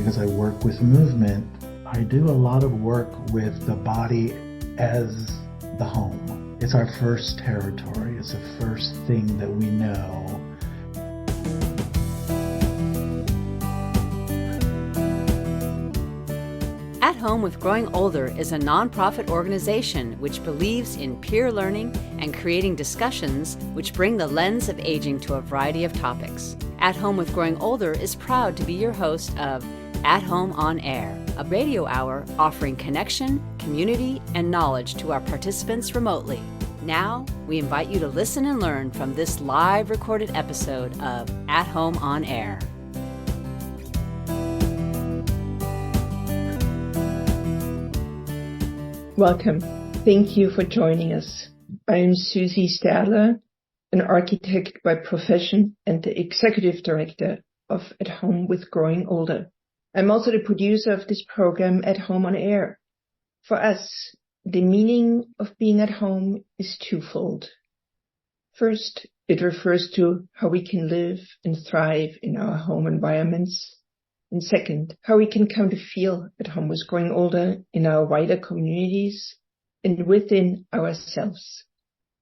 because I work with movement, I do a lot of work with the body as the home. It's our first territory. It's the first thing that we know. At Home with Growing Older is a nonprofit organization which believes in peer learning and creating discussions which bring the lens of aging to a variety of topics. At Home with Growing Older is proud to be your host of At Home on Air, a radio hour offering connection, community, and knowledge to our participants remotely. Now, we invite you to listen and learn from this live recorded episode of At Home on Air. Welcome. Thank you for joining us. I am Susie Stadler, an architect by profession and the executive director of At Home with Growing Older. I'm also the producer of this program, At Home on Air. For us, the meaning of being at home is twofold. First, it refers to how we can live and thrive in our home environments. And second, how we can come to feel at home with growing older in our wider communities and within ourselves.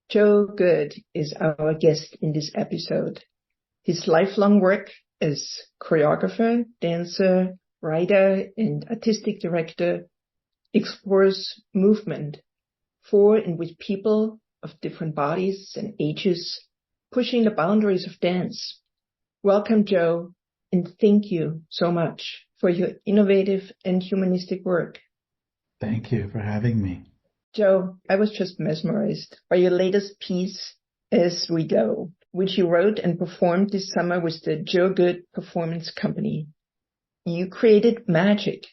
Joe Goode is our guest in this episode. His lifelong work as choreographer, dancer, writer, and artistic director explores movement for and with people of different bodies and ages, pushing the boundaries of dance. Welcome, Joe. And thank you so much for your innovative and humanistic work. Thank you for having me. Joe, I was just mesmerized by your latest piece, As We Go, which you wrote and performed this summer with the Joe Goode Performance Company. You created magic.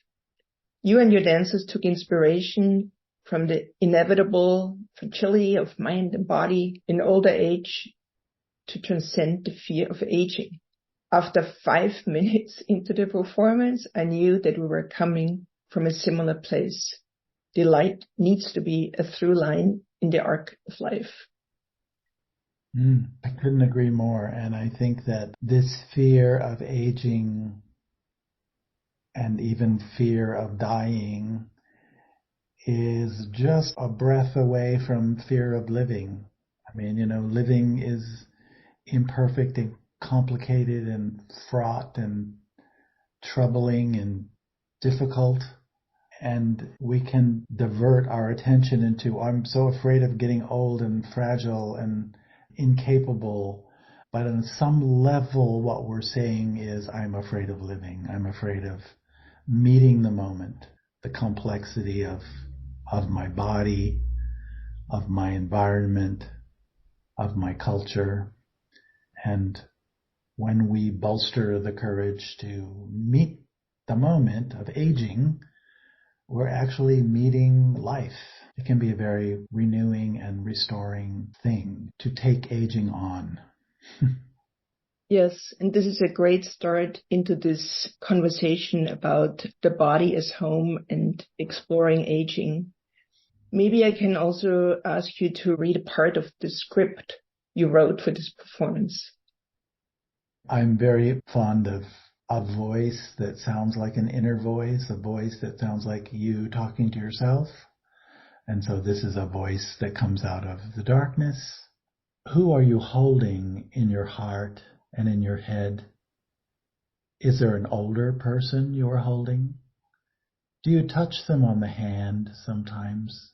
You and your dancers took inspiration from the inevitable fragility of mind and body in older age to transcend the fear of aging. After 5 minutes into the performance, I knew that we were coming from a similar place. Delight needs to be a through line in the arc of life. I couldn't agree more. And I think that this fear of aging and even fear of dying is just a breath away from fear of living. I mean, living is imperfect and complicated and fraught and troubling and difficult, and we can divert our attention into, I'm so afraid of getting old and fragile and incapable. But on some level, what we're saying is, I'm afraid of living. I'm afraid of meeting the moment, the complexity of my body, of my environment, of my culture. And when we bolster the courage to meet the moment of aging, we're actually meeting life. It can be a very renewing and restoring thing to take aging on. Yes, and this is a great start into this conversation about the body as home and exploring aging. Maybe I can also ask you to read a part of the script you wrote for this performance. I'm very fond of a voice that sounds like an inner voice, a voice that sounds like you talking to yourself. And so this is a voice that comes out of the darkness. Who are you holding in your heart and in your head? Is there an older person you are holding? Do you touch them on the hand sometimes?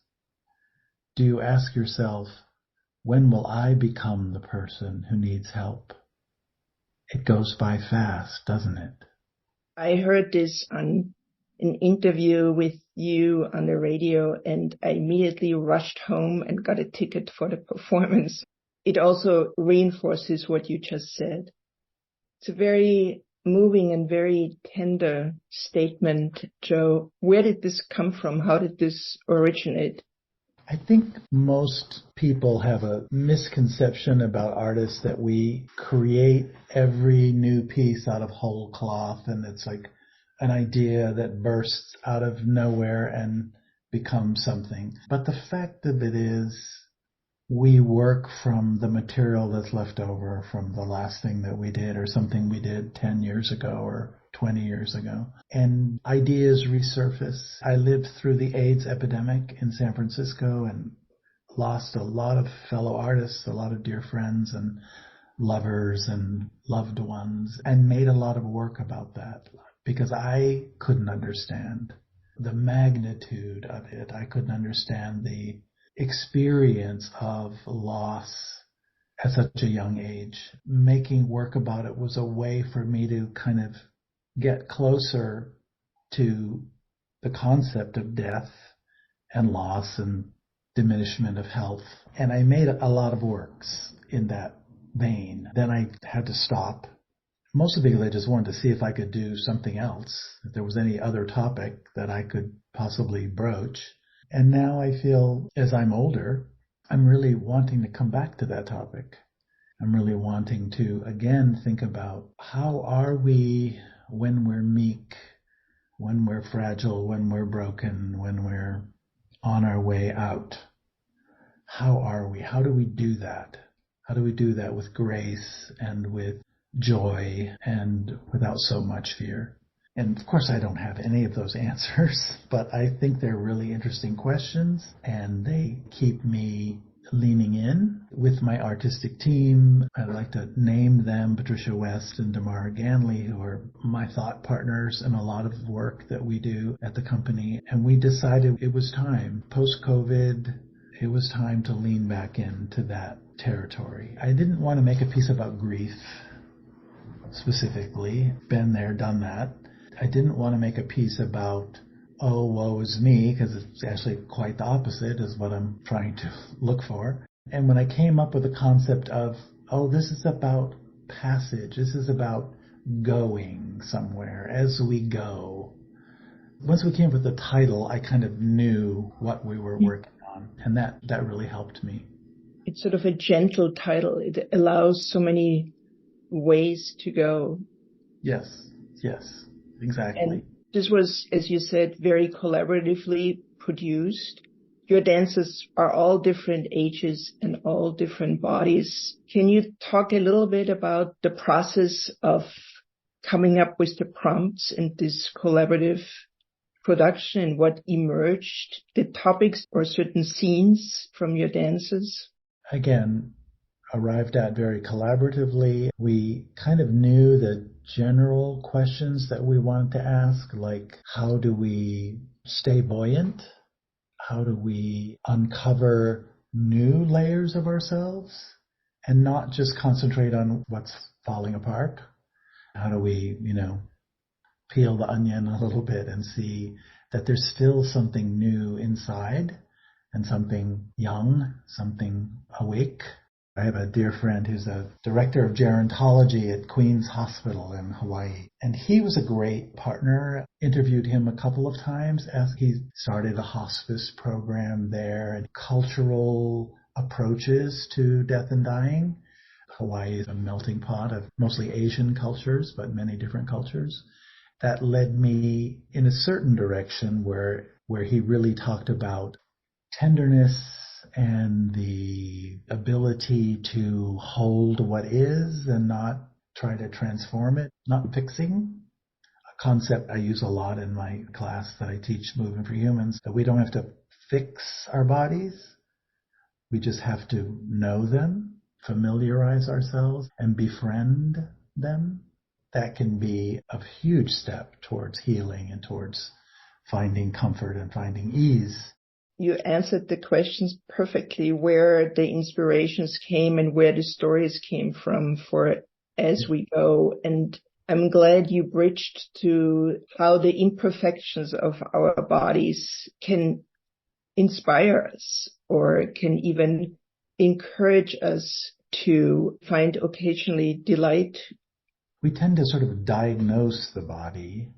Do you ask yourself, when will I become the person who needs help? It goes by fast, doesn't it? I heard this on an interview with you on the radio, and I immediately rushed home and got a ticket for the performance. It also reinforces what you just said. It's a very moving and very tender statement, Joe. Where did this come from? How did this originate? I think most people have a misconception about artists that we create every new piece out of whole cloth, and it's like an idea that bursts out of nowhere and becomes something. But the fact of it is, we work from the material that's left over from the last thing that we did or something we did 10 years ago or 20 years ago. And ideas resurface. I lived through the AIDS epidemic in San Francisco and lost a lot of fellow artists, a lot of dear friends and lovers and loved ones, and made a lot of work about that because I couldn't understand the magnitude of it. I couldn't understand the experience of loss at such a young age. Making work about it was a way for me to kind of get closer to the concept of death and loss and diminishment of health. And I made a lot of works in that vein. Then I had to stop, mostly because I just wanted to see if I could do something else, if there was any other topic that I could possibly broach. And now I feel, as I'm older, I'm really wanting to come back to that topic. I'm really wanting to, again, think about how are we when we're meek, when we're fragile, when we're broken, when we're on our way out. How are we? How do we do that? How do we do that with grace and with joy and without so much fear? And of course, I don't have any of those answers, but I think they're really interesting questions, and they keep me leaning in with my artistic team. I'd like to name them Patricia West and Damara Ganley, who are my thought partners in a lot of work that we do at the company. And we decided it was time, post-COVID, it was time to lean back into that territory. I didn't want to make a piece about grief specifically. Been there, done that. I didn't want to make a piece about, oh, woe is me, because it's actually quite the opposite is what I'm trying to look for. And when I came up with the concept of, oh, this is about passage, this is about going somewhere as we go. Once we came up with the title, I kind of knew what we were working on, and that really helped me. It's sort of a gentle title. It allows so many ways to go. Yes, exactly. And this was, as you said, very collaboratively produced. Your dancers are all different ages and all different bodies. Can you talk a little bit about the process of coming up with the prompts in this collaborative production and what emerged, the topics or certain scenes from your dances? Again, arrived at very collaboratively. We kind of knew the general questions that we wanted to ask, like how do we stay buoyant? How do we uncover new layers of ourselves and not just concentrate on what's falling apart? How do we, peel the onion a little bit and see that there's still something new inside and something young, something awake? I have a dear friend who's a director of gerontology at Queen's Hospital in Hawaii. And he was a great partner. Interviewed him a couple of times as he started a hospice program there and cultural approaches to death and dying. Hawaii is a melting pot of mostly Asian cultures, but many different cultures. That led me in a certain direction where he really talked about tenderness and the ability to hold what is and not try to transform it, not fixing. A concept I use a lot in my class that I teach, Moving for Humans, that we don't have to fix our bodies. We just have to know them, familiarize ourselves, and befriend them. That can be a huge step towards healing and towards finding comfort and finding ease. You answered the questions perfectly, where the inspirations came and where the stories came from for As We Go. And I'm glad you bridged to how the imperfections of our bodies can inspire us or can even encourage us to find occasionally delight. We tend to sort of diagnose the body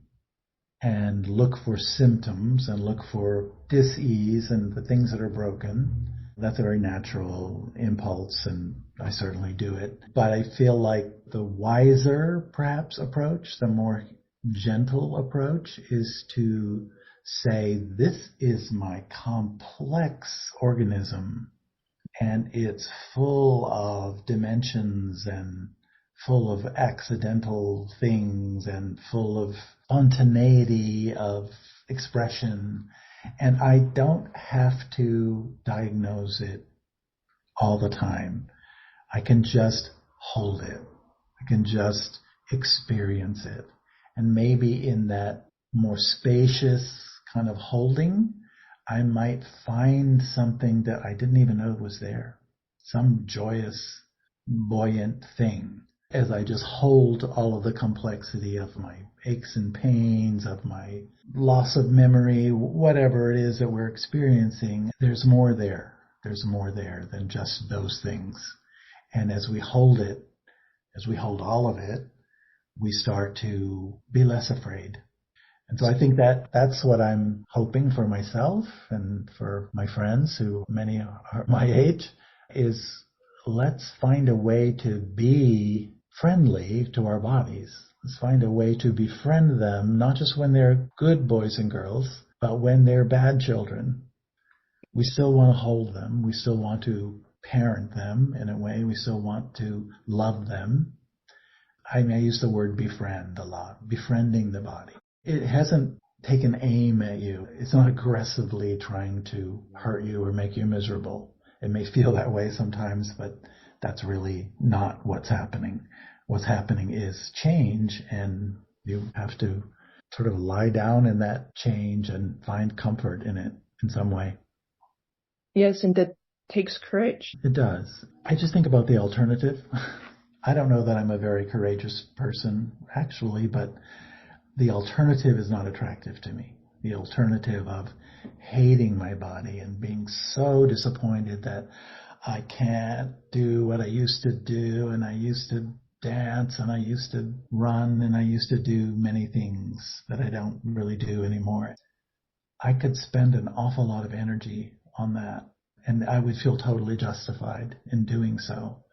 and look for symptoms and look for dis-ease and the things that are broken. That's a very natural impulse, and I certainly do it. But I feel like the wiser, perhaps, approach, the more gentle approach, is to say, this is my complex organism, and it's full of dimensions and full of accidental things and full of spontaneity of expression. And I don't have to diagnose it all the time. I can just hold it. I can just experience it. And maybe in that more spacious kind of holding, I might find something that I didn't even know was there. Some joyous, buoyant thing as I just hold all of the complexity of my aches and pains, of my loss of memory, whatever it is that we're experiencing. There's more there. There's more there than just those things. And as we hold it, as we hold all of it, we start to be less afraid. And so I think that that's what I'm hoping for myself and for my friends, who many are my age, is let's find a way to be friendly to our bodies. Let's find a way to befriend them, not just when they're good boys and girls, but when they're bad children. We still want to hold them. We still want to parent them in a way. We still want to love them. I use the word befriend a lot, befriending the body. It hasn't taken aim at you. It's not aggressively trying to hurt you or make you miserable. It may feel that way sometimes, but that's really not what's happening. What's happening is change, and you have to sort of lie down in that change and find comfort in it in some way. Yes, and that takes courage. It does. I just think about the alternative. I don't know that I'm a very courageous person, actually, but the alternative is not attractive to me. The alternative of hating my body and being so disappointed that I can't do what I used to do, and I used to dance, and I used to run, and I used to do many things that I don't really do anymore. I could spend an awful lot of energy on that, and I would feel totally justified in doing so.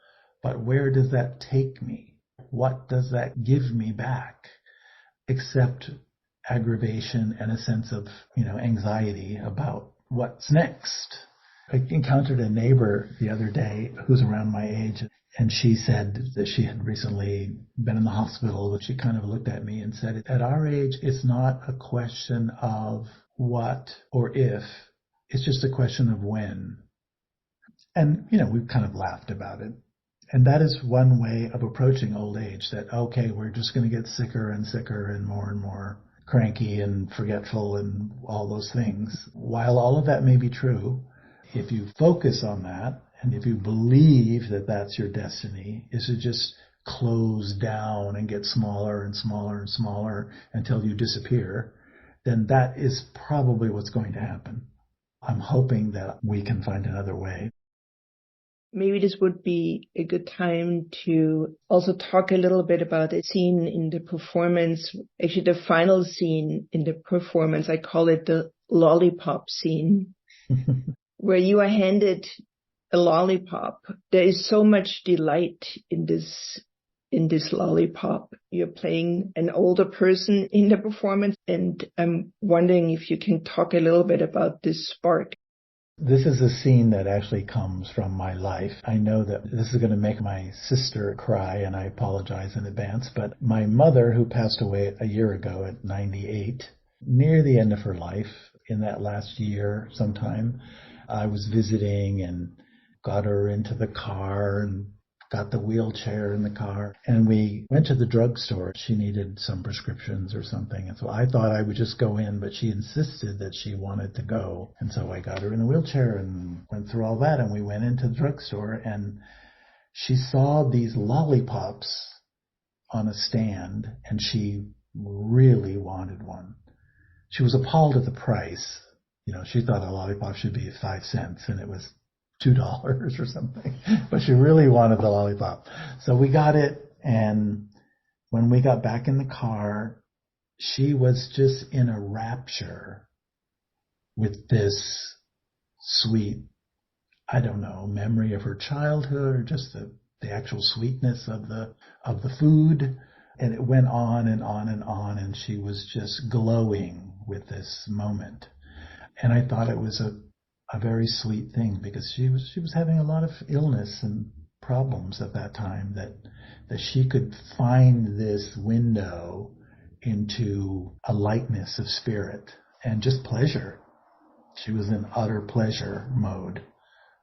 But where does that take me? What does that give me back? Except aggravation and a sense of, anxiety about what's next. I encountered a neighbor the other day who's around my age, and she said that she had recently been in the hospital, but she kind of looked at me and said, at our age, it's not a question of what or if, it's just a question of when. And, we've kind of laughed about it. And that is one way of approaching old age, that, okay, we're just going to get sicker and sicker and more cranky and forgetful and all those things. While all of that may be true, if you focus on that, and if you believe that that's your destiny, is to just close down and get smaller and smaller and smaller until you disappear, then that is probably what's going to happen. I'm hoping that we can find another way. Maybe this would be a good time to also talk a little bit about a scene in the performance, actually the final scene in the performance. I call it the lollipop scene, where you are handed a lollipop. There is so much delight in this lollipop. You're playing an older person in the performance, and I'm wondering if you can talk a little bit about this spark. This is a scene that actually comes from my life. I know that this is going to make my sister cry, and I apologize in advance, but my mother, who passed away a year ago at 98, near the end of her life, in that last year sometime, I was visiting and got her into the car and got the wheelchair in the car, and we went to the drugstore. She needed some prescriptions or something, and so I thought I would just go in, but she insisted that she wanted to go, and so I got her in the wheelchair and went through all that, and we went into the drugstore, and she saw these lollipops on a stand, and she really wanted one. She was appalled at the price. She thought a lollipop should be 5 cents, and it was $2 or something, but she really wanted the lollipop. So we got it, and when we got back in the car, she was just in a rapture with this sweet, memory of her childhood, or just the actual sweetness of the food. And it went on and on and on, and she was just glowing with this moment. And I thought it was a very sweet thing, because she was having a lot of illness and problems at that time that that she could find this window into a lightness of spirit and just pleasure. She was in utter pleasure mode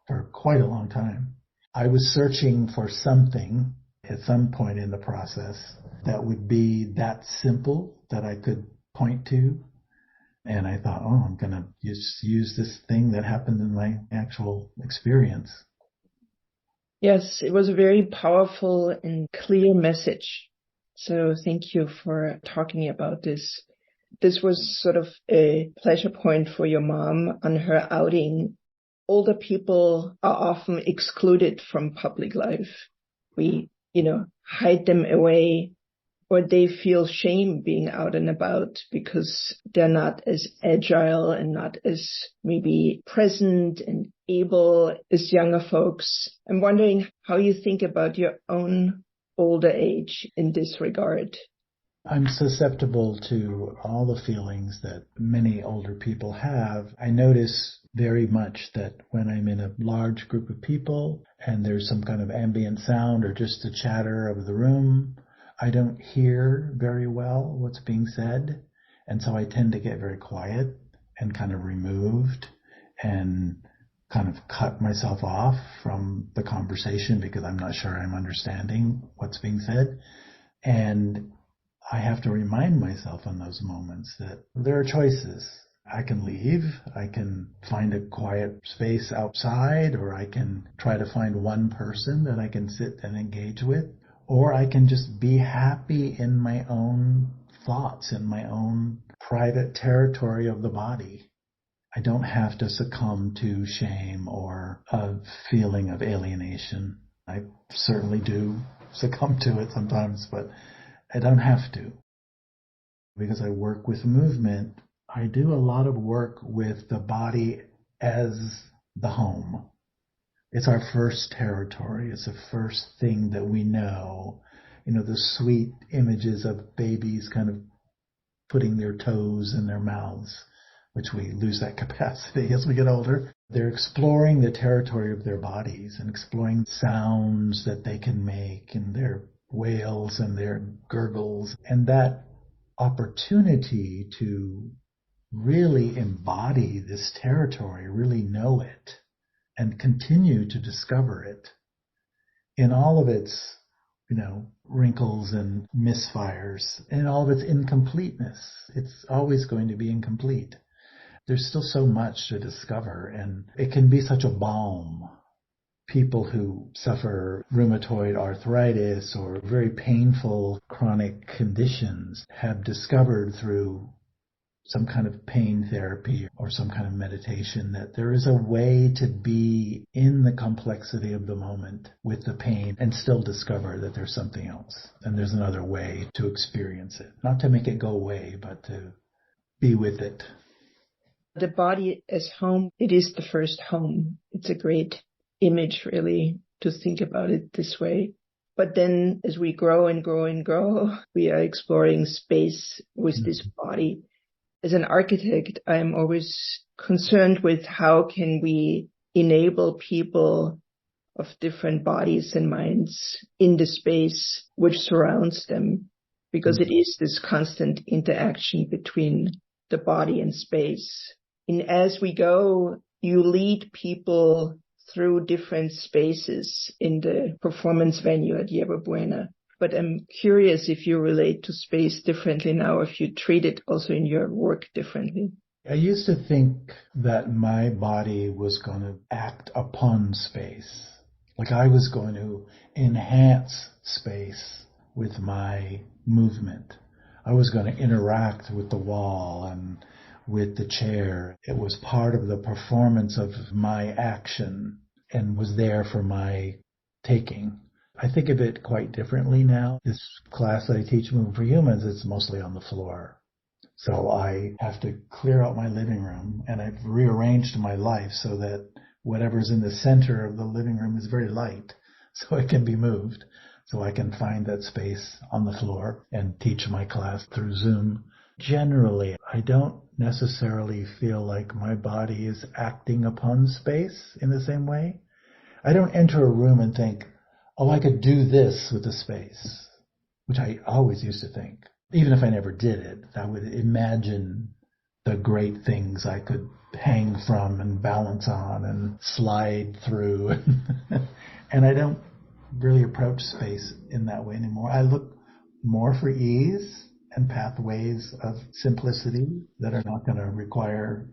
for quite a long time. I was searching for something at some point in the process that would be that simple that I could point to. And I thought, I'm going to just use this thing that happened in my actual experience. Yes, it was a very powerful and clear message. So thank you for talking about this. This was sort of a pleasure point for your mom on her outing. Older people are often excluded from public life. We, hide them away, or they feel shame being out and about because they're not as agile and not as maybe present and able as younger folks. I'm wondering how you think about your own older age in this regard. I'm susceptible to all the feelings that many older people have. I notice very much that when I'm in a large group of people and there's some kind of ambient sound or just the chatter of the room, I don't hear very well what's being said. And so I tend to get very quiet and kind of removed and kind of cut myself off from the conversation because I'm not sure I'm understanding what's being said. And I have to remind myself in those moments that there are choices. I can leave, I can find a quiet space outside, or I can try to find one person that I can sit and engage with, or I can just be happy in my own thoughts, in my own private territory of the body. I don't have to succumb to shame or a feeling of alienation. I certainly do succumb to it sometimes, but I don't have to. Because I work with movement, I do a lot of work with the body as the home. It's our first territory. It's the first thing that we know. The sweet images of babies kind of putting their toes in their mouths, which we lose that capacity as we get older. They're exploring the territory of their bodies and exploring sounds that they can make and their wails and their gurgles. And that opportunity to really embody this territory, really know it, and continue to discover it in all of its, wrinkles and misfires, in all of its incompleteness. It's always going to be incomplete. There's still so much to discover, and it can be such a balm. People who suffer rheumatoid arthritis or very painful chronic conditions have discovered through some kind of pain therapy or some kind of meditation that there is a way to be in the complexity of the moment with the pain and still discover that there's something else and there's another way to experience it. Not to make it go away, but to be with it. The body as home, it is the first home. It's a great image, really, to think about it this way. But then as we grow and grow and grow, we are exploring space with this body. As an architect, I'm always concerned with how can we enable people of different bodies and minds in the space which surrounds them, because it is this constant interaction between the body and space. And as we go, you lead people through different spaces in the performance venue at Yerba Buena. But I'm curious if you relate to space differently now, if you treat it also in your work differently. I used to think that my body was going to act upon space. Like I was going to enhance space with my movement. I was going to interact with the wall and with the chair. It was part of the performance of my action and was there for my taking. I think of it quite differently now. This class that I teach, Movement for Humans, it's mostly on the floor. So I have to clear out my living room, and I've rearranged my life so that whatever's in the center of the living room is very light, so it can be moved. So I can find that space on the floor and teach my class through Zoom. Generally, I don't necessarily feel like my body is acting upon space in the same way. I don't enter a room and think, oh, I could do this with the space, which I always used to think. Even if I never did it, I would imagine the great things I could hang from and balance on and slide through. And I don't really approach space in that way anymore. I look more for ease and pathways of simplicity that are not going to require,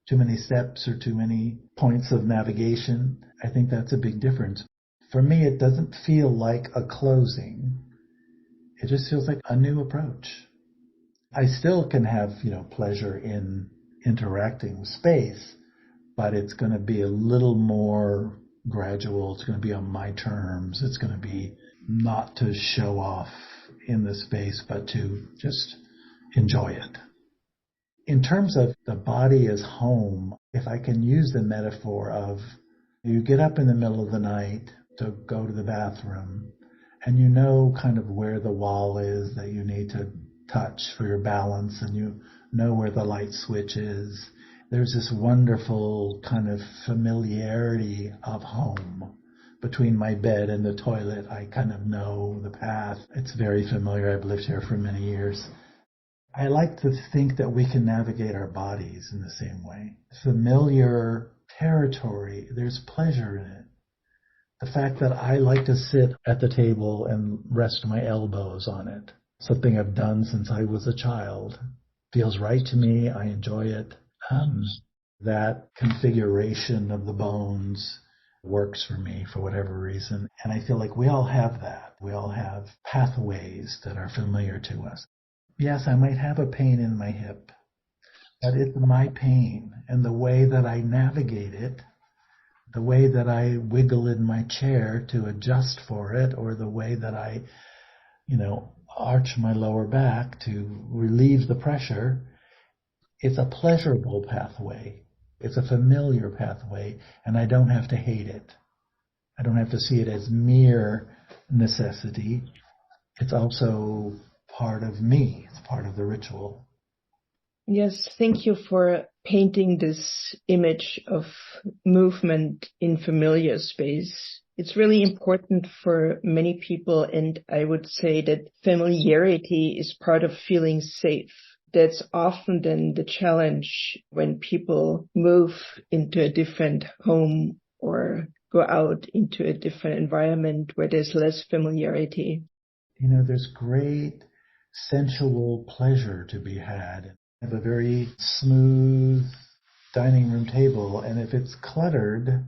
too many steps or too many points of navigation. I think that's a big difference. For me, it doesn't feel like a closing. It just feels like a new approach. I still can have, pleasure in interacting with space, but it's going to be a little more gradual. It's going to be on my terms. It's going to be not to show off in the space, but to just enjoy it. In terms of the body as home, if I can use the metaphor of you get up in the middle of the night to go to the bathroom, and you know kind of where the wall is that you need to touch for your balance, and you know where the light switch is. There's this wonderful kind of familiarity of home. Between my bed and the toilet, I kind of know the path. It's very familiar. I've lived here for many years. I like to think that we can navigate our bodies in the same way. Familiar territory, there's pleasure in it. The fact that I like to sit at the table and rest my elbows on it, something I've done since I was a child, feels right to me. I enjoy it. That configuration of the bones works for me for whatever reason. And I feel like we all have that. We all have pathways that are familiar to us. Yes, I might have a pain in my hip, but it's my pain. And the way that I navigate it, the way that I wiggle in my chair to adjust for it, or the way that I, arch my lower back to relieve the pressure, it's a pleasurable pathway. It's a familiar pathway, and I don't have to hate it. I don't have to see it as mere necessity. It's also part of me. It's part of the ritual. Yes, thank you for painting this image of movement in familiar space. It's really important for many people, and I would say that familiarity is part of feeling safe. That's often then the challenge when people move into a different home or go out into a different environment where there's less familiarity. There's great sensual pleasure to be had. I have a very smooth dining room table, and if it's cluttered,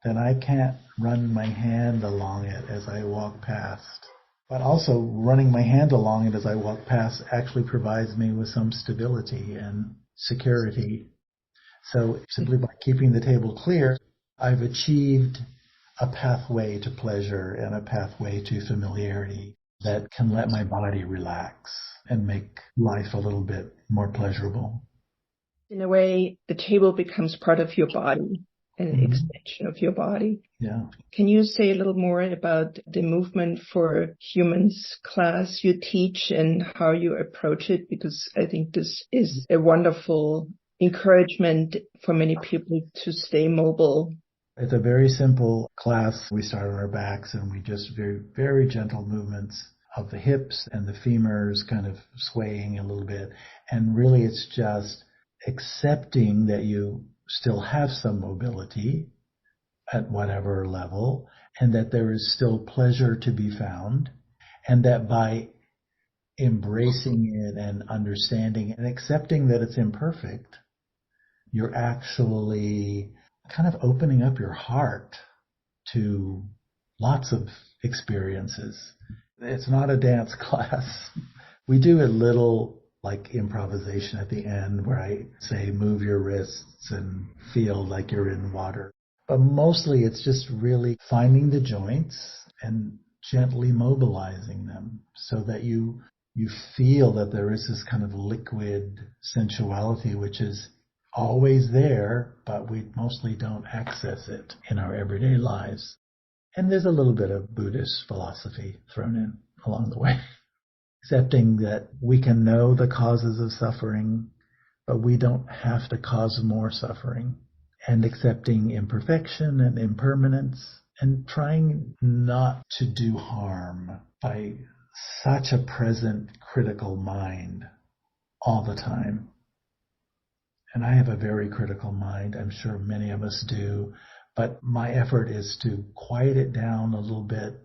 then I can't run my hand along it as I walk past. But also running my hand along it as I walk past actually provides me with some stability and security. So simply by keeping the table clear, I've achieved a pathway to pleasure and a pathway to familiarity that can let my body relax and make life a little bit more pleasurable. In a way, the table becomes part of your body, an extension of your body. Yeah. Can you say a little more about the movement for humans class you teach and how you approach it? Because I think this is a wonderful encouragement for many people to stay mobile. It's a very simple class. We start on our backs, and we just very, very gentle movements of the hips and the femurs kind of swaying a little bit. And really it's just accepting that you still have some mobility at whatever level, and that there is still pleasure to be found, and that by embracing it and understanding and accepting that it's imperfect, you're actually kind of opening up your heart to lots of experiences. It's not a dance class. We do a little like improvisation at the end where I say move your wrists and feel like you're in water. But mostly it's just really finding the joints and gently mobilizing them so that you feel that there is this kind of liquid sensuality which is always there, but we mostly don't access it in our everyday lives. And there's a little bit of Buddhist philosophy thrown in along the way. Accepting that we can know the causes of suffering, but we don't have to cause more suffering. And accepting imperfection and impermanence, and trying not to do harm by such a present critical mind all the time. And I have a very critical mind. I'm sure many of us do. But my effort is to quiet it down a little bit.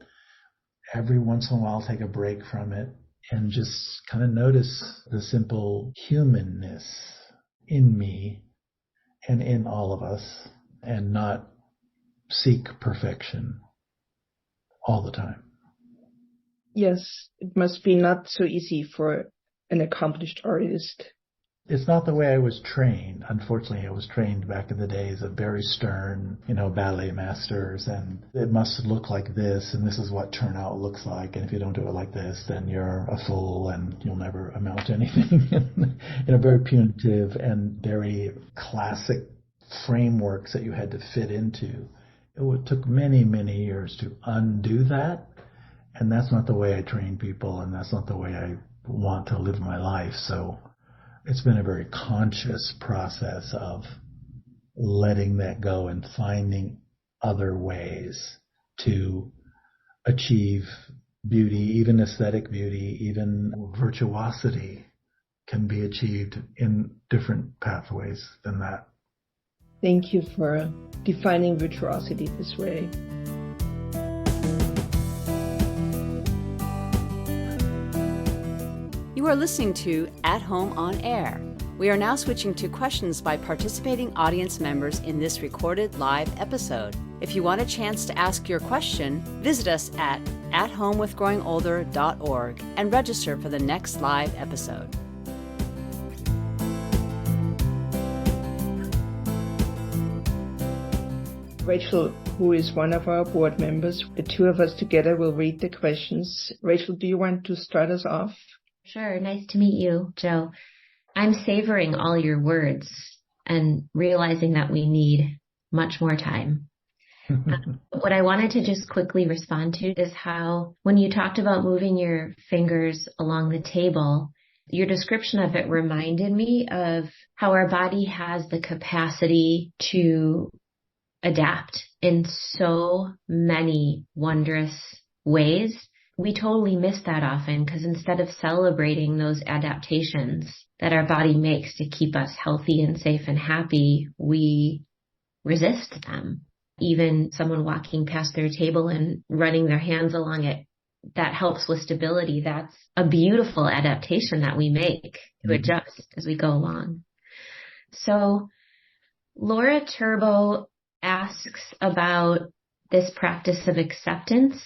Every once in a while, take a break from it and just kind of notice the simple humanness in me and in all of us, and not seek perfection all the time. Yes, it must be not so easy for an accomplished artist. It's not the way I was trained. Unfortunately, I was trained back in the days of very stern, ballet masters, and it must look like this, and this is what turnout looks like, and if you don't do it like this, then you're a fool, and you'll never amount to anything. Very punitive and very classic frameworks that you had to fit into. It took many, many years to undo that, and that's not the way I train people, and that's not the way I want to live my life. So it's been a very conscious process of letting that go and finding other ways to achieve beauty, even aesthetic beauty, even virtuosity can be achieved in different pathways than that. Thank you for defining virtuosity this way. You are listening to At Home on Air. We are now switching to questions by participating audience members in this recorded live episode. If you want a chance to ask your question, visit us at athomewithgrowingolder.org and register for the next live episode. Rachel, who is one of our board members, the two of us together will read the questions. Rachel, do you want to start us off? Sure. Nice to meet you, Joe. I'm savoring all your words and realizing that we need much more time. What I wanted to just quickly respond to is how, when you talked about moving your fingers along the table, your description of it reminded me of how our body has the capacity to adapt in so many wondrous ways. We totally miss that often because instead of celebrating those adaptations that our body makes to keep us healthy and safe and happy, we resist them. Even someone walking past their table and running their hands along it, that helps with stability. That's a beautiful adaptation that we make to adjust as we go along. So Laura Turbo asks about this practice of acceptance.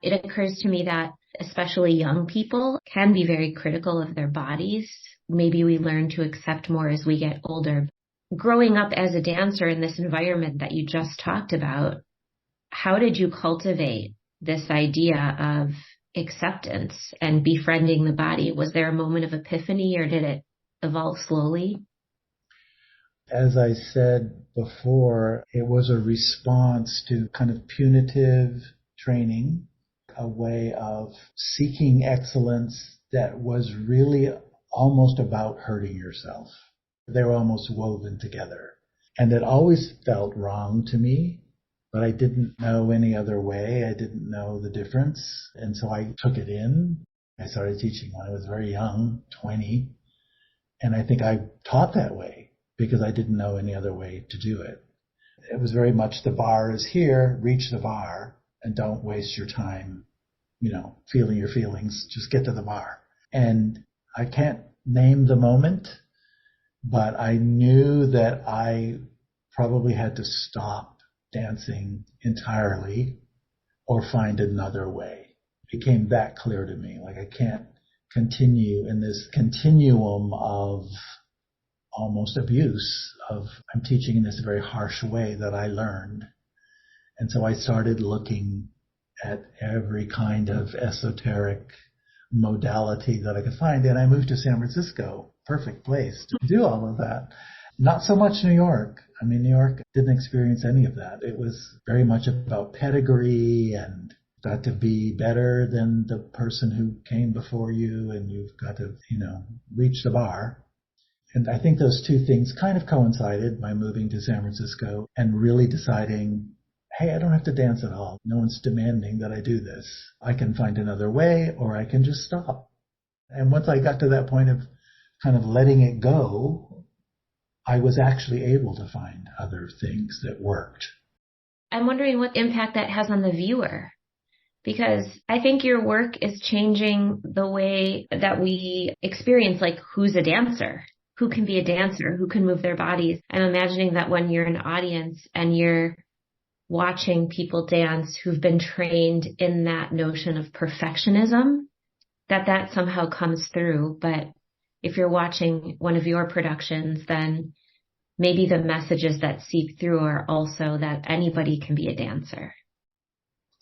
It occurs to me that especially young people can be very critical of their bodies. Maybe we learn to accept more as we get older. Growing up as a dancer in this environment that you just talked about, how did you cultivate this idea of acceptance and befriending the body? Was there a moment of epiphany or did it evolve slowly? As I said before, it was a response to kind of punitive training, a way of seeking excellence that was really almost about hurting yourself. They were almost woven together. And it always felt wrong to me, but I didn't know any other way. I didn't know the difference. And so I took it in. I started teaching when I was very young, 20. And I think I taught that way because I didn't know any other way to do it. It was very much the bar is here, reach the bar, and don't waste your time, feeling your feelings. Just get to the bar. And I can't name the moment, but I knew that I probably had to stop dancing entirely or find another way. It became that clear to me. Like I can't continue in this continuum of almost abuse of I'm teaching in this very harsh way that I learned. And so I started looking at every kind of esoteric modality that I could find. And I moved to San Francisco, perfect place to do all of that. Not so much New York. I mean, New York didn't experience any of that. It was very much about pedigree and got to be better than the person who came before you, and you've got to, reach the bar. And I think those two things kind of coincided, my moving to San Francisco and really deciding, hey, I don't have to dance at all. No one's demanding that I do this. I can find another way, or I can just stop. And once I got to that point of kind of letting it go, I was actually able to find other things that worked. I'm wondering what impact that has on the viewer, because I think your work is changing the way that we experience, like, who's a dancer, who can be a dancer, who can move their bodies. I'm imagining that when you're an audience and you're watching people dance who've been trained in that notion of perfectionism, that somehow comes through. But if you're watching one of your productions, then maybe the messages that seep through are also that anybody can be a dancer.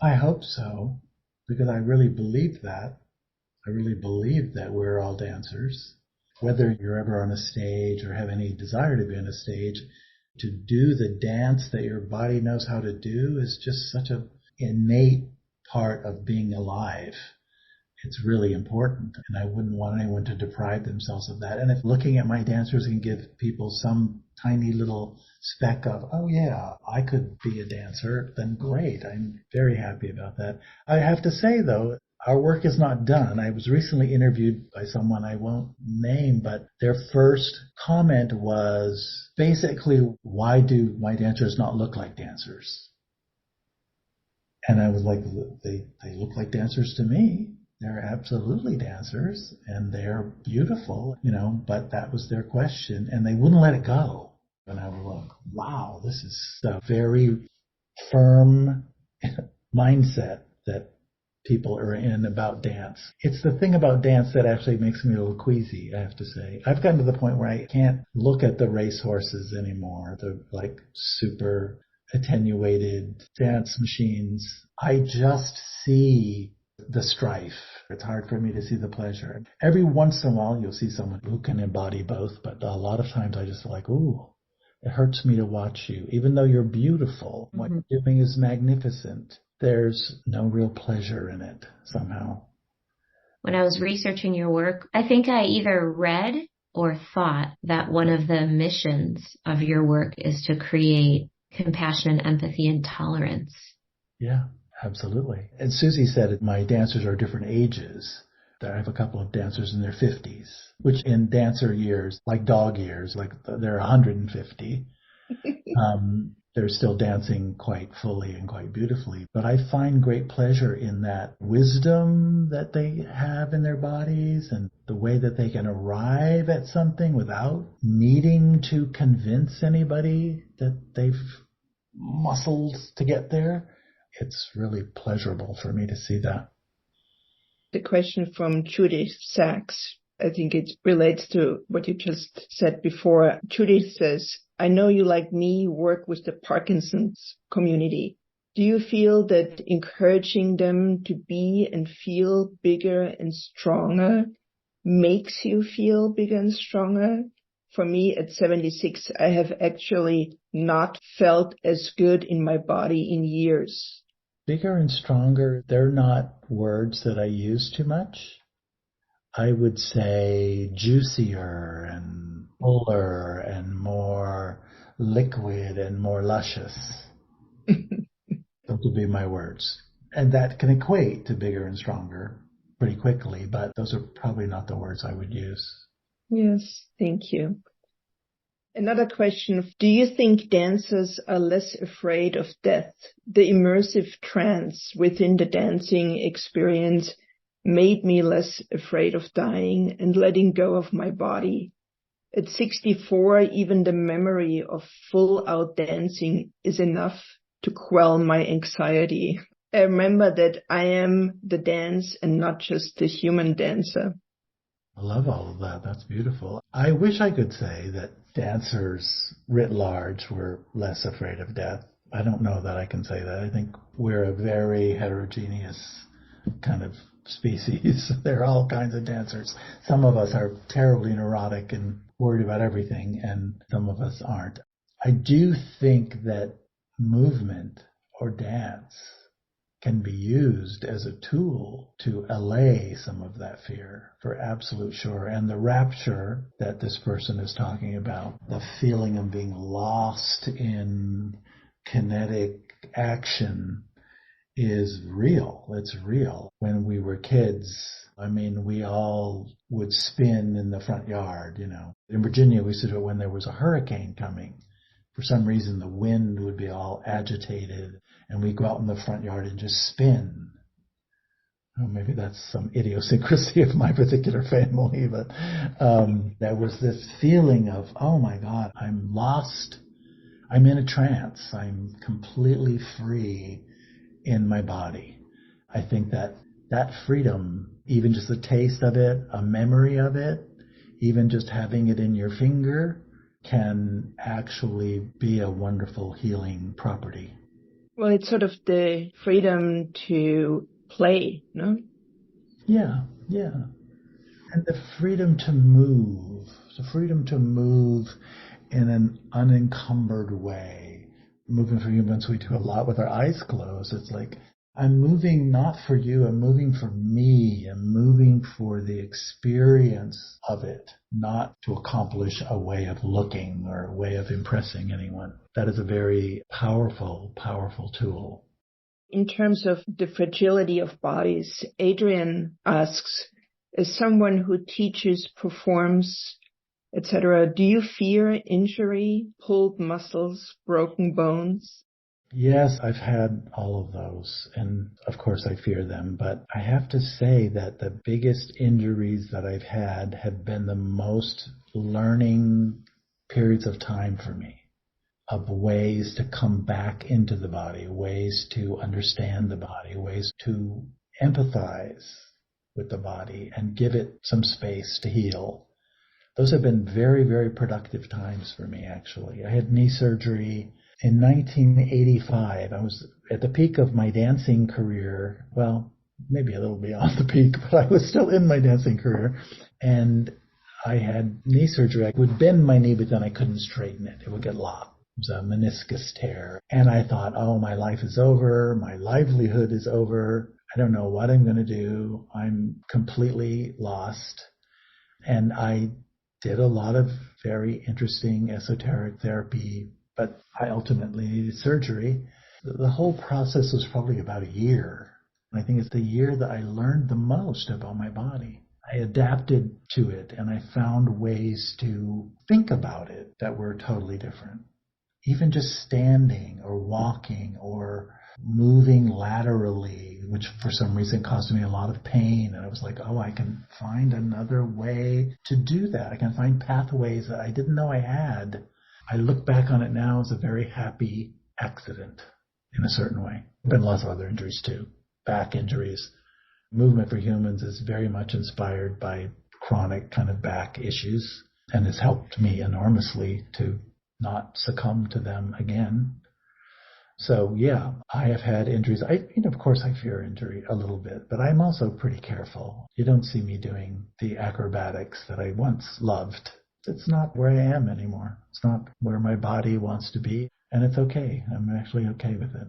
I hope so, because I really believe that. I really believe that we're all dancers. Whether you're ever on a stage or have any desire to be on a stage, to do the dance that your body knows how to do is just such an innate part of being alive. It's really important, and I wouldn't want anyone to deprive themselves of that. And if looking at my dancers can give people some tiny little speck of, oh yeah, I could be a dancer, then great. I'm very happy about that. I have to say, though, our work is not done. I was recently interviewed by someone I won't name, but their first comment was basically, why do my dancers not look like dancers? And I was like, they look like dancers to me. They're absolutely dancers, and they're beautiful, but that was their question, and they wouldn't let it go. And I was like, wow, this is a very firm mindset that people are in about dance. It's the thing about dance that actually makes me a little queasy, I have to say. I've gotten to the point where I can't look at the race horses anymore, the like super attenuated dance machines. I just see the strife. It's hard for me to see the pleasure. Every once in a while, you'll see someone who can embody both, but a lot of times I just feel like, ooh, it hurts me to watch you. Even though you're beautiful, what you're doing is magnificent. There's no real pleasure in it somehow. When I was researching your work, I think I either read or thought that one of the missions of your work is to create compassion and empathy and tolerance. Yeah. Absolutely. And Susie said my dancers are different ages. I have a couple of dancers in their 50s, which in dancer years, like dog years, like they're 150. They're still dancing quite fully and quite beautifully. But I find great pleasure in that wisdom that they have in their bodies and the way that they can arrive at something without needing to convince anybody that they've muscled to get there. It's really pleasurable for me to see that. The question from Judith Sachs, I think it relates to what you just said before. Judith says, I know you, like me, work with the Parkinson's community. Do you feel that encouraging them to be and feel bigger and stronger makes you feel bigger and stronger? For me, at 76, I have actually not felt as good in my body in years. Bigger and stronger, they're not words that I use too much. I would say juicier and fuller and more liquid and more luscious. Those would be my words. And that can equate to bigger and stronger pretty quickly, but those are probably not the words I would use. Yes, thank you. Another question, do you think dancers are less afraid of death? The immersive trance within the dancing experience made me less afraid of dying and letting go of my body. At 64, even the memory of full-out dancing is enough to quell my anxiety. I remember that I am the dance and not just the human dancer. I love all of that. That's beautiful. I wish I could say that dancers writ large were less afraid of death. I don't know that I can say that. I think we're a very heterogeneous kind of species. There are all kinds of dancers. Some of us are terribly neurotic and worried about everything, and some of us aren't. I do think that movement or dance can be used as a tool to allay some of that fear, for absolute sure. And the rapture that this person is talking about, the feeling of being lost in kinetic action is real. It's real. When we were kids, I mean, we all would spin in the front yard, you know. In Virginia, we used to do it when there was a hurricane coming. For some reason, the wind would be all agitated, and we'd go out in the front yard and just spin. Oh, maybe that's some idiosyncrasy of my particular family, but there was this feeling of, oh my God, I'm lost. I'm in a trance. I'm completely free in my body. I think that freedom, even just a taste of it, a memory of it, even just having it in your finger, can actually be a wonderful healing property. Well, it's sort of the freedom to play, no? Yeah. And the freedom to move in an unencumbered way. Moving for humans, we do a lot with our eyes closed. It's like, I'm moving not for you, I'm moving for me. I'm moving for the experience of it, not to accomplish a way of looking or a way of impressing anyone. That is a very powerful, powerful tool. In terms of the fragility of bodies, Adrian asks, as someone who teaches, performs, etc., do you fear injury, pulled muscles, broken bones? Yes, I've had all of those, and of course I fear them, but I have to say that the biggest injuries that I've had have been the most learning periods of time for me, of ways to come back into the body, ways to understand the body, ways to empathize with the body and give it some space to heal. Those have been very, very productive times for me, actually. I had knee surgery in 1985. I was at the peak of my dancing career. Well, maybe a little beyond the peak, but I was still in my dancing career. And I had knee surgery. I would bend my knee, but then I couldn't straighten it. It would get locked. It was a meniscus tear. And I thought, oh, my life is over. My livelihood is over. I don't know what I'm going to do. I'm completely lost. And I did a lot of very interesting esoteric therapy, but I ultimately needed surgery. The whole process was probably about a year. I think it's the year that I learned the most about my body. I adapted to it, and I found ways to think about it that were totally different. Even just standing or walking or moving laterally, which for some reason caused me a lot of pain. And I was like, oh, I can find another way to do that. I can find pathways that I didn't know I had. I look back on it now as a very happy accident in a certain way. There have been lots of other injuries too, back injuries. Movement for Humans is very much inspired by chronic kind of back issues and has helped me enormously to not succumb to them again. So yeah, I have had injuries. Of course I fear injury a little bit, but I'm also pretty careful. You don't see me doing the acrobatics that I once loved. It's not where I am anymore. It's not where my body wants to be, and it's okay. I'm actually okay with it.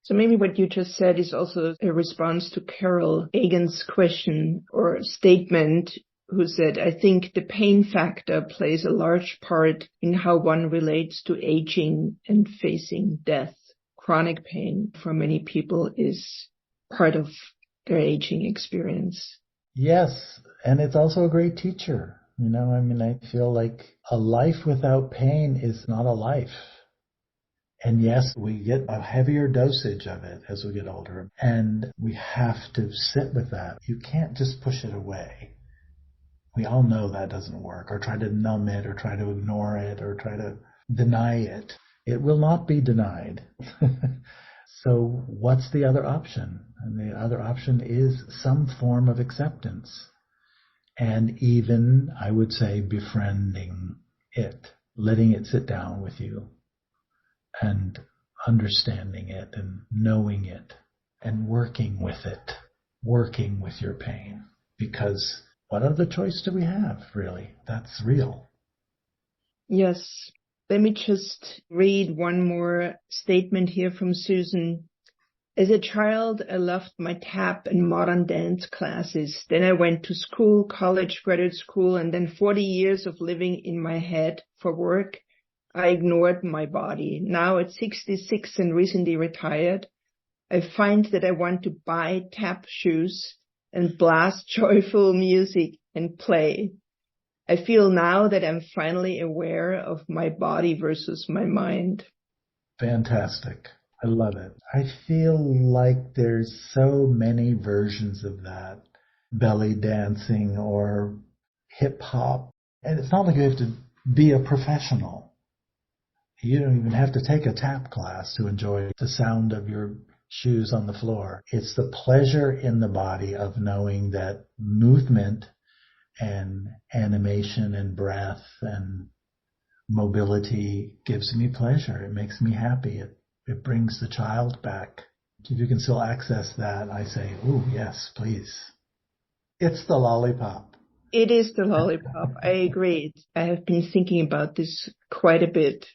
So maybe what you just said is also a response to Carol Egan's question or statement, who said, I think the pain factor plays a large part in how one relates to aging and facing death. Chronic pain for many people is part of their aging experience. Yes, and it's also a great teacher. I feel like a life without pain is not a life. And yes, we get a heavier dosage of it as we get older, and we have to sit with that. You can't just push it away. We all know that doesn't work, or try to numb it, or try to ignore it, or try to deny it. It will not be denied. So what's the other option? And the other option is some form of acceptance. And even, I would say, befriending it, letting it sit down with you, and understanding it, and knowing it, and working with it, working with your pain. Because what other choice do we have, really? That's real. Yes. Let me just read one more statement here from Susan. As a child, I loved my tap and modern dance classes. Then I went to school, college, graduate school, and then 40 years of living in my head for work. I ignored my body. Now at 66 and recently retired, I find that I want to buy tap shoes and blast joyful music and play. I feel now that I'm finally aware of my body versus my mind. Fantastic. I love it. I feel like there's so many versions of that. Belly dancing or hip hop. And it's not like you have to be a professional. You don't even have to take a tap class to enjoy the sound of your shoes on the floor. It's the pleasure in the body of knowing that movement and animation and breath and mobility gives me pleasure. It makes me happy. It brings the child back. If you can still access that, I say, ooh, yes, please. It's the lollipop. It is the lollipop. I agree. I have been thinking about this quite a bit.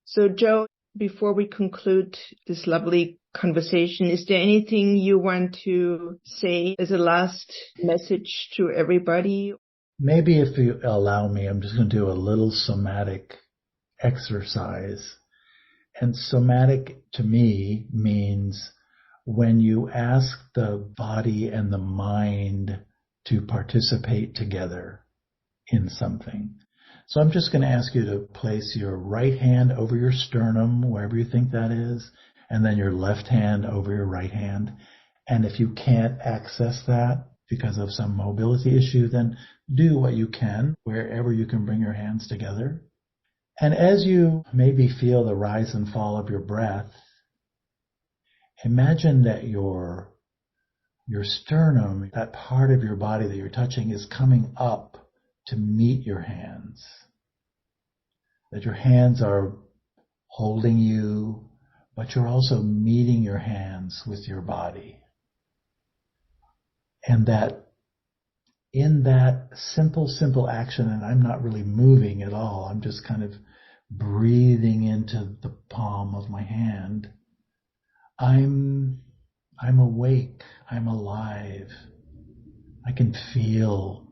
So, Joe, before we conclude this lovely conversation, is there anything you want to say as a last message to everybody? Maybe if you allow me, I'm just going to do a little somatic exercise. And somatic to me means when you ask the body and the mind to participate together in something. So I'm just going to ask you to place your right hand over your sternum, wherever you think that is, and then your left hand over your right hand. And if you can't access that because of some mobility issue, then do what you can wherever you can bring your hands together. And as you maybe feel the rise and fall of your breath, imagine that your sternum, that part of your body that you're touching, is coming up to meet your hands. That your hands are holding you, but you're also meeting your hands with your body. And that in that simple action, and I'm not really moving at all, I'm just kind of breathing into the palm of my hand, I'm awake, I'm alive. I can feel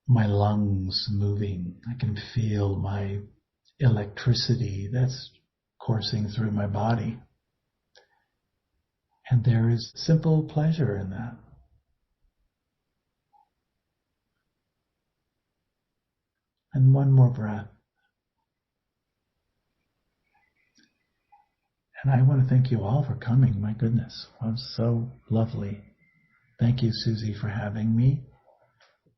my lungs moving. I can feel my electricity that's coursing through my body. And there is simple pleasure in that. And one more breath. And I want to thank you all for coming. My goodness, it was so lovely. Thank you, Susie, for having me.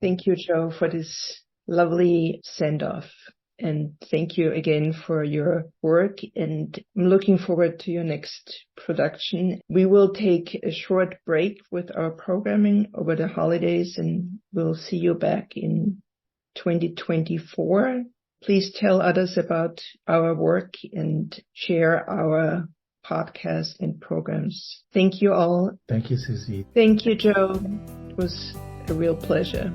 Thank you, Joe, for this lovely send-off. And thank you again for your work. And I'm looking forward to your next production. We will take a short break with our programming over the holidays, and we'll see you back in 2024. Please tell others about our work and share our podcast and programs. Thank you all. Thank you, Susie. Thank you, Joe. It was a real pleasure.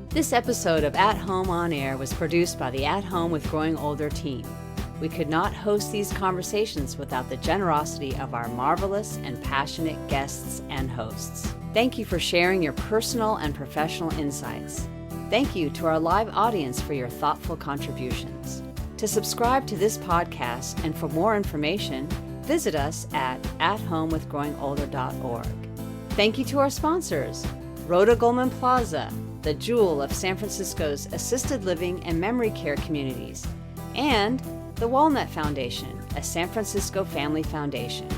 This episode of At Home On Air was produced by the At Home with Growing Older team. We could not host these conversations without the generosity of our marvelous and passionate guests and hosts. Thank you for sharing your personal and professional insights. Thank you to our live audience for your thoughtful contributions. To subscribe to this podcast and for more information, visit us at athomewithgrowingolder.org. Thank you to our sponsors, Rhoda Goldman Plaza, the jewel of San Francisco's assisted living and memory care communities, and the Walnut Foundation, a San Francisco family foundation.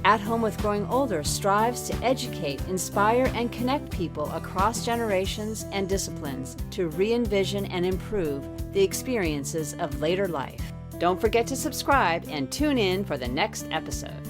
At Home with Growing Older strives to educate, inspire, and connect people across generations and disciplines to re-envision and improve the experiences of later life. Don't forget to subscribe and tune in for the next episode.